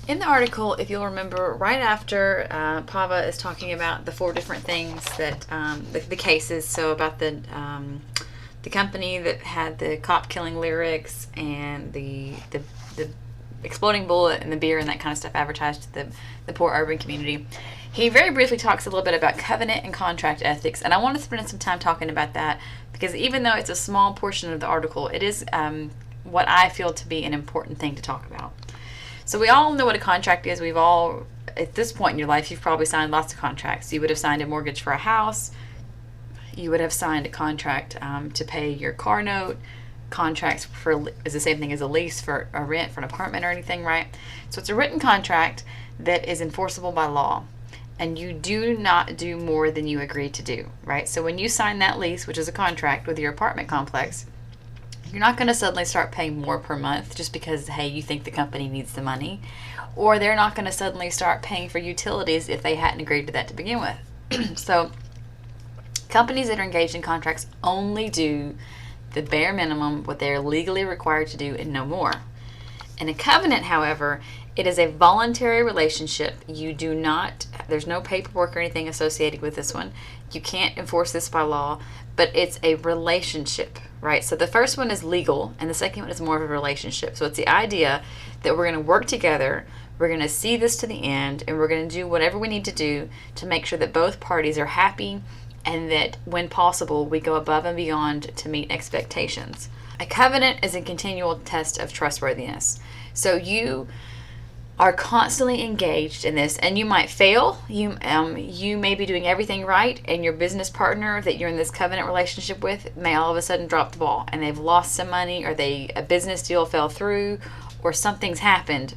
In the article, if you'll remember, right after Pava is talking about the four different things that the cases. So about the company that had the cop killing lyrics and the exploding bullet and the beer and that kind of stuff advertised to the poor urban community. He very briefly talks a little bit about covenant and contract ethics, and I want to spend some time talking about that because even though it's a small portion of the article, it is what I feel to be an important thing to talk about. So we all know what a contract is. We've all, at this point in your life, you've probably signed lots of contracts. You would have signed a mortgage for a house. You would have signed a contract to pay your car note. Contracts is the same thing as a lease for a rent for an apartment or anything, right? So it's a written contract that is enforceable by law. And you do not do more than you agree to do, right? So when you sign that lease, which is a contract with your apartment complex, you're not going to suddenly start paying more per month just because, hey, you think the company needs the money. Or they're not going to suddenly start paying for utilities if they hadn't agreed to that to begin with. So companies that are engaged in contracts only do the bare minimum, what they're legally required to do, and no more. In a covenant, however, it is a voluntary relationship. There's no paperwork or anything associated with this one. You can't enforce this by law, but it's a relationship, right? So the first one is legal, and the second one is more of a relationship. So it's the idea that we're going to work together, we're going to see this to the end, and we're going to do whatever we need to do to make sure that both parties are happy and that when possible, we go above and beyond to meet expectations. A covenant is a continual test of trustworthiness. So you are constantly engaged in this, and you might fail. You may be doing everything right, and your business partner that you're in this covenant relationship with may all of a sudden drop the ball, and they've lost some money, or a business deal fell through, or something's happened.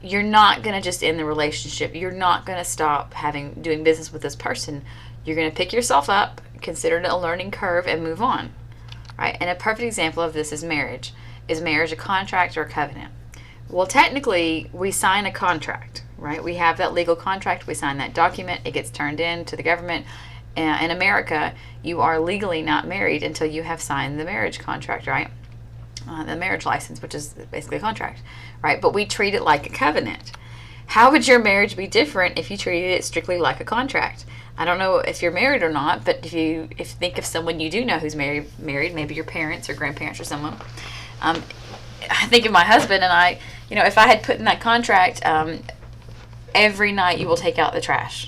You're not going to just end the relationship. You're not going to stop doing business with this person. You're going to pick yourself up, consider it a learning curve, and move on. Right? And a perfect example of this is marriage. Is marriage a contract or a covenant? Well, technically, we sign a contract, right? We have that legal contract. We sign that document. It gets turned in to the government. In America, you are legally not married until you have signed the marriage contract, right? The marriage license, which is basically a contract, right? But we treat it like a covenant. How would your marriage be different if you treated it strictly like a contract? I don't know if you're married or not, but if you think of someone you do know who's married, maybe your parents or grandparents or someone. I think of my husband and I, if I had put in that contract, every night you will take out the trash.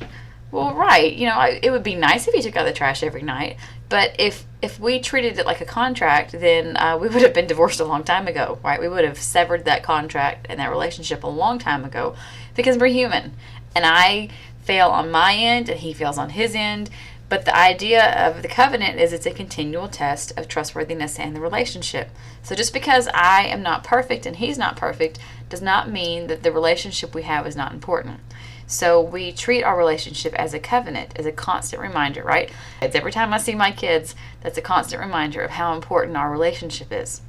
Well, right, it would be nice if you took out the trash every night, but if we treated it like a contract, then we would have been divorced a long time ago, right? We would have severed that contract and that relationship a long time ago because we're human. And I fail on my end and he fails on his end. But the idea of the covenant is it's a continual test of trustworthiness and the relationship. So just because I am not perfect and he's not perfect does not mean that the relationship we have is not important. So we treat our relationship as a covenant, as a constant reminder, right? It's every time I see my kids, that's a constant reminder of how important our relationship is.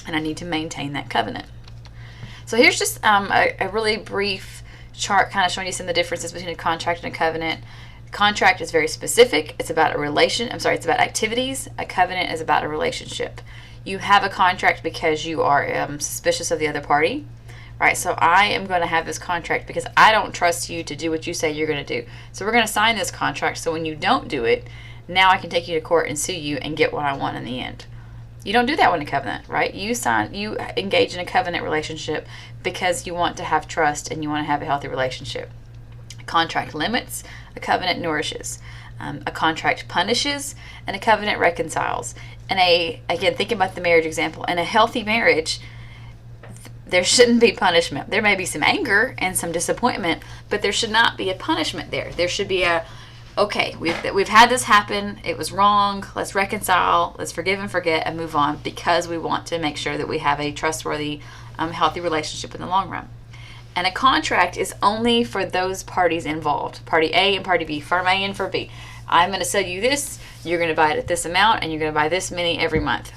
And I need to maintain that covenant. So here's just a really brief chart kind of showing you some of the differences between a contract and a covenant. Contract is very specific. It's about it's about activities. A covenant is about a relationship. You have a contract because you are suspicious of the other party, right? So I am going to have this contract because I don't trust you to do what you say you're going to do. So we're going to sign this contract so when you don't do it, now I can take you to court and sue you and get what I want in the end. You don't do that with a covenant, right? You engage in a covenant relationship because you want to have trust and you want to have a healthy relationship. A contract limits, a covenant nourishes. A contract punishes, and a covenant reconciles. And again, thinking about the marriage example, in a healthy marriage, there shouldn't be punishment. There may be some anger and some disappointment, but there should not be a punishment there. There should be okay, we've had this happen. It was wrong. Let's reconcile. Let's forgive and forget and move on because we want to make sure that we have a trustworthy, healthy relationship in the long run. And a contract is only for those parties involved, party A and party B, firm A and firm B. I'm going to sell you this. You're going to buy it at this amount, and you're going to buy this many every month.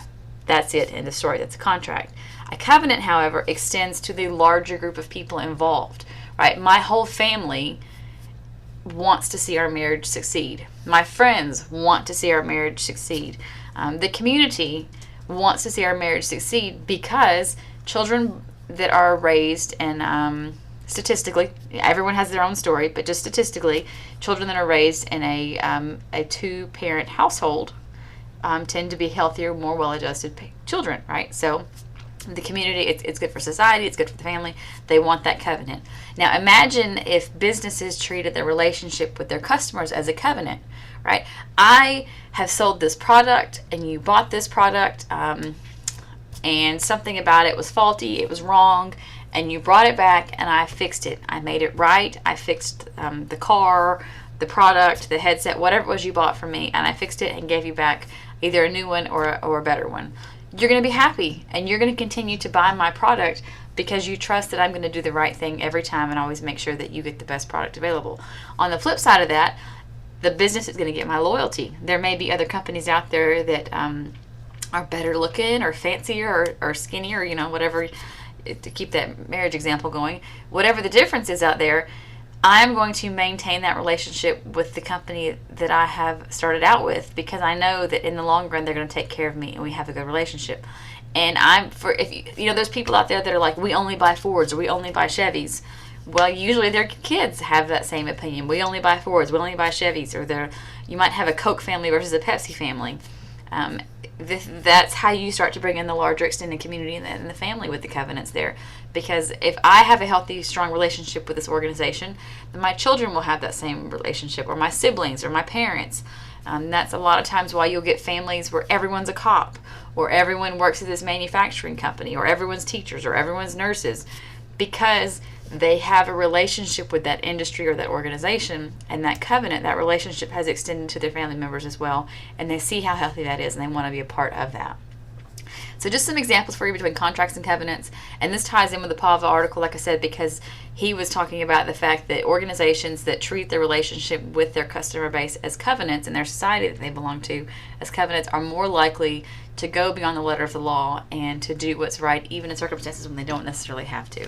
That's it. End of story. That's a contract. A covenant, however, extends to the larger group of people involved. Right? My whole family wants to see our marriage succeed. My friends want to see our marriage succeed. The community wants to see our marriage succeed because children that are raised in, statistically, everyone has their own story, but just statistically, children that are raised in a two-parent household tend to be healthier, more well-adjusted children, right? So the community, it's good for society, it's good for the family. They want that covenant. Now imagine if businesses treated their relationship with their customers as a covenant, right? I have sold this product and you bought this product, and something about it was faulty, it was wrong, and you brought it back and I fixed it. I made it right. I fixed the car, the product, the headset, whatever it was you bought from me, and I fixed it and gave you back either a new one or a better one. You're going to be happy and you're going to continue to buy my product because you trust that I'm going to do the right thing every time and always make sure that you get the best product available. On the flip side of that, the business is going to get my loyalty. There may be other companies out there that are better looking or fancier or skinnier, whatever, to keep that marriage example going. Whatever the difference is out there, I'm going to maintain that relationship with the company that I have started out with because I know that in the long run they're going to take care of me and we have a good relationship. And there's people out there that are like, we only buy Fords or we only buy Chevys. Well, usually their kids have that same opinion. We only buy Fords, we only buy Chevys, or you might have a Coke family versus a Pepsi family. That's how you start to bring in the larger extended community and the family with the covenants there. Because if I have a healthy, strong relationship with this organization, then my children will have that same relationship, or my siblings, or my parents. That's a lot of times why you'll get families where everyone's a cop, or everyone works at this manufacturing company, or everyone's teachers, or everyone's nurses, because they have a relationship with that industry or that organization, and that covenant, that relationship has extended to their family members as well, and they see how healthy that is and they want to be a part of that. So just some examples for you between contracts and covenants, and this ties in with the Pava article, like I said, because he was talking about the fact that organizations that treat their relationship with their customer base as covenants and their society that they belong to as covenants are more likely to go beyond the letter of the law and to do what's right even in circumstances when they don't necessarily have to.